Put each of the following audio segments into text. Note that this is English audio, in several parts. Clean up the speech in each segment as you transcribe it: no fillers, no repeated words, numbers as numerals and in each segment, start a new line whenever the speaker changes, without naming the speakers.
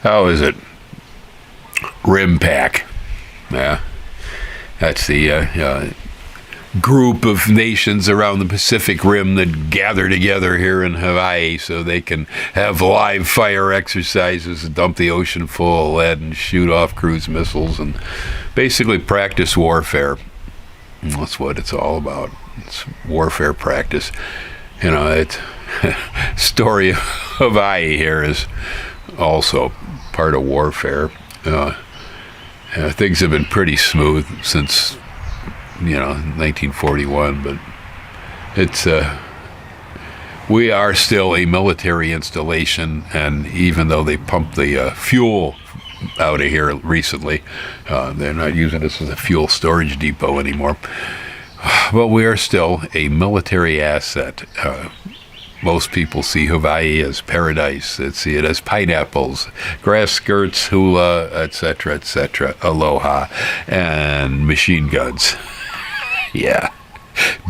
How is it? Rimpac. Yeah. That's the group of nations around the Pacific Rim that gather together here in Hawaii so they can have live fire exercises, dump the ocean full of lead and shoot off cruise missiles and basically practice warfare. And that's what it's all about. It's warfare practice. You know, it's story of Hawaii here is also part of warfare. Things have been pretty smooth since 1941, but it's we are still a military installation, and even though they pumped the fuel out of here recently, they're not using this as a fuel storage depot anymore, but we are still a military asset. Most people see Hawaii as paradise. They see it as pineapples, grass skirts, hula, etc., aloha, and machine guns. Yeah,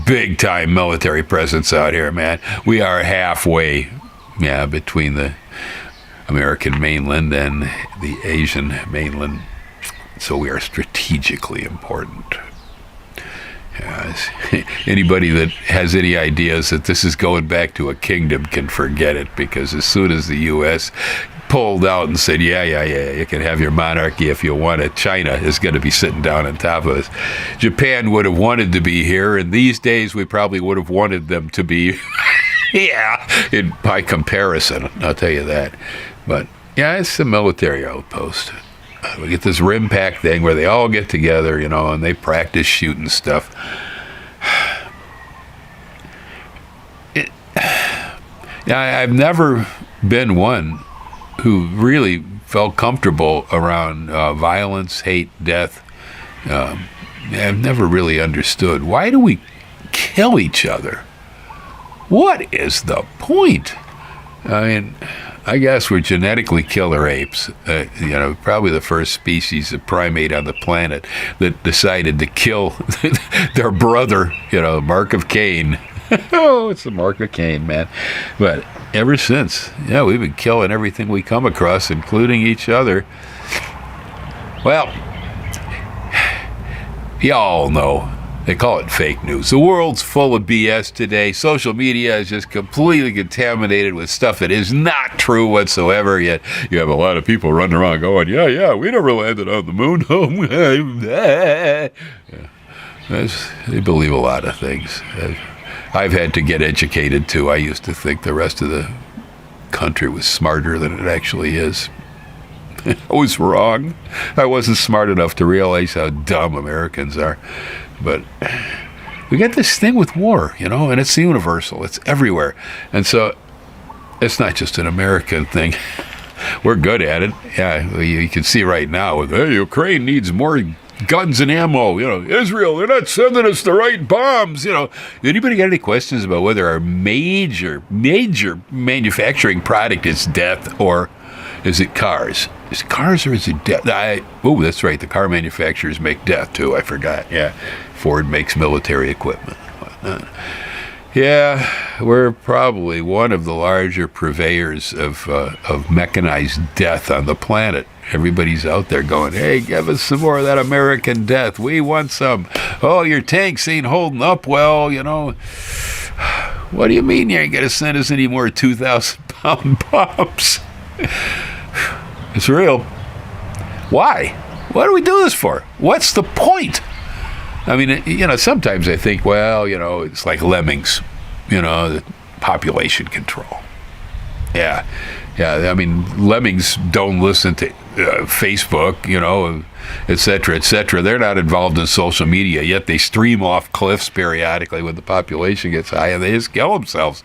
big time military presence out here, man. We are halfway, between the American mainland and the Asian mainland. So we are strategically important. Anybody that has any ideas that this is going back to a kingdom can forget it, because as soon as the U.S. pulled out and said, yeah, you can have your monarchy if you want it, China is going to be sitting down on top of us. Japan would have wanted to be here, and these days we probably would have wanted them to be, by comparison, I'll tell you that. But, it's a military outpost. We get this Rimpac thing where they all get together, and they practice shooting stuff. I've never been one who really felt comfortable around violence, hate, death. I've never really understood. Why do we kill each other? What is the point? I mean, I guess we're genetically killer apes. Probably the first species of primate on the planet that decided to kill their brother, mark of Cain. Oh, it's the mark of Cain, man. But ever since, we've been killing everything we come across, including each other. Well, y'all know. They call it fake news. The world's full of BS today. Social media is just completely contaminated with stuff that is not true whatsoever. Yet you have a lot of people running around going, yeah, we never landed on the moon. They believe a lot of things. I've had to get educated too. I used to think the rest of the country was smarter than it actually is. I was wrong. I wasn't smart enough to realize how dumb Americans are. But we get this thing with war, and it's universal. It's everywhere. And so it's not just an American thing. We're good at it. Yeah, you can see right now, Ukraine needs more guns and ammo. Israel, they're not sending us the right bombs. Anybody got any questions about whether our major manufacturing product is death, or is it cars? Is it cars or is it death? That's right. The car manufacturers make death too. I forgot. Yeah, Ford makes military equipment. Yeah, we're probably one of the larger purveyors of mechanized death on the planet. Everybody's out there going, hey, give us some more of that American death. We want some. Oh, your tanks ain't holding up well, What do you mean you ain't going to send us any more 2,000-pound bombs? It's real. Why? What do we do this for? What's the point? I mean, sometimes I think, it's like lemmings, the population control. Yeah. I mean, lemmings don't listen to Facebook, et cetera. They're not involved in social media, yet they stream off cliffs periodically when the population gets high, and they just kill themselves.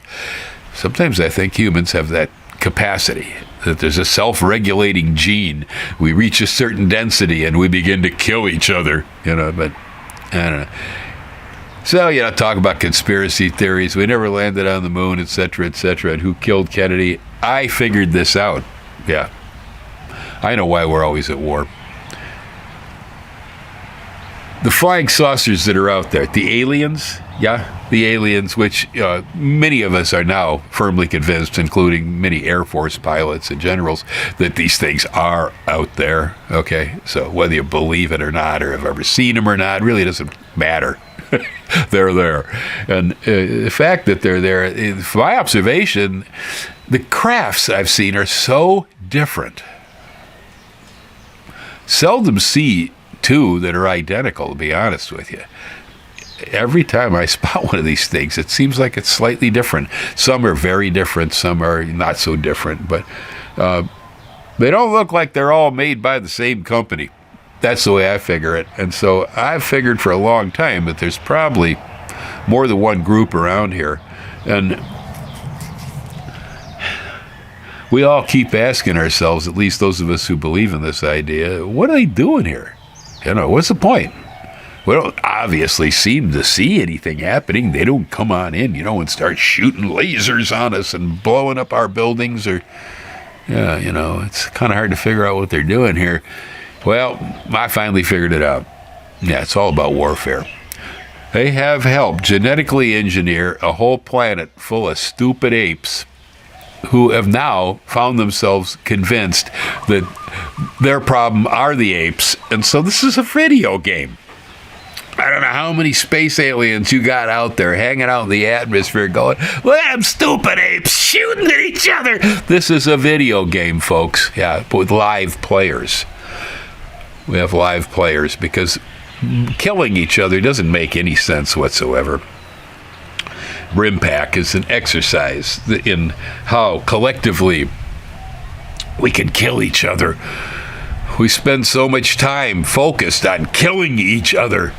Sometimes I think humans have that capacity, that there's a self-regulating gene. We reach a certain density and we begin to kill each other, but I don't know. So, talk about conspiracy theories. We never landed on the moon, et cetera, and who killed Kennedy. I figured this out. Yeah. I know why we're always at war. The flying saucers that are out there, the aliens, Yeah, the aliens, which many of us are now firmly convinced, including many Air Force pilots and generals, that these things are out there. Okay, so whether you believe it or not, or have ever seen them or not, really doesn't matter. They're there. And the fact that they're there, from my observation, the crafts I've seen are so different. Seldom see two that are identical, to be honest with you. Every time I spot one of these things, it seems like it's slightly different. Some are very different, some are not so different, but they don't look like they're all made by the same company. That's the way I figure it. And so I've figured for a long time that there's probably more than one group around here. And we all keep asking ourselves, at least those of us who believe in this idea, what are they doing here? What's the point? We don't obviously seem to see anything happening. They don't come on in, and start shooting lasers on us and blowing up our buildings. It's kind of hard to figure out what they're doing here. Well, I finally figured it out. Yeah, it's all about warfare. They have helped genetically engineer a whole planet full of stupid apes who have now found themselves convinced that their problem are the apes. And so this is a video game. I don't know how many space aliens you got out there hanging out in the atmosphere going, look at them stupid apes shooting at each other. This is a video game, folks. Yeah, with live players. We have live players because killing each other doesn't make any sense whatsoever. Rimpac is an exercise in how collectively we can kill each other. We spend so much time focused on killing each other.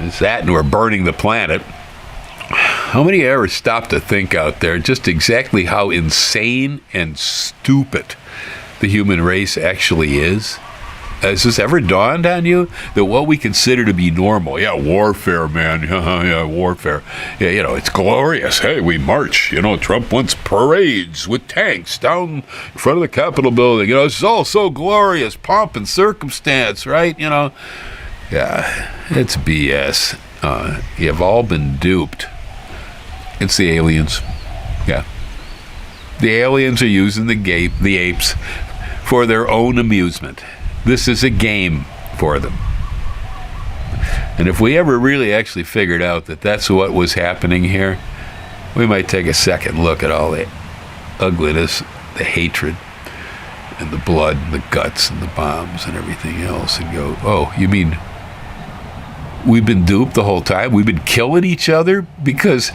It's that, and we're burning the planet. How many ever stop to think out there just exactly how insane and stupid the human race actually is? Has this ever dawned on you that what we consider to be normal, warfare, man, warfare, it's glorious. Hey, we march. Trump wants parades with tanks down in front of the Capitol building. It's all so glorious, pomp and circumstance, right? Yeah, it's BS. You've all been duped. It's the aliens. Yeah. The aliens are using the apes for their own amusement. This is a game for them. And if we ever really actually figured out that that's what was happening here, we might take a second look at all the ugliness, the hatred, and the blood, and the guts, and the bombs, and everything else, and go, oh, you mean we've been duped the whole time? We've been killing each other because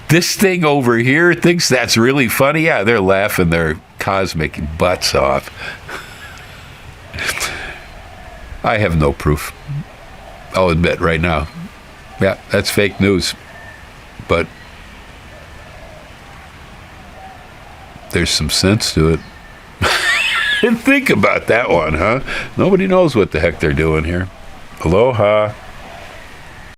this thing over here thinks that's really funny? Yeah, they're laughing their cosmic butts off. I have no proof. I'll admit right now. Yeah, that's fake news. But there's some sense to it. And think about that one, huh? Nobody knows what the heck they're doing here. Aloha.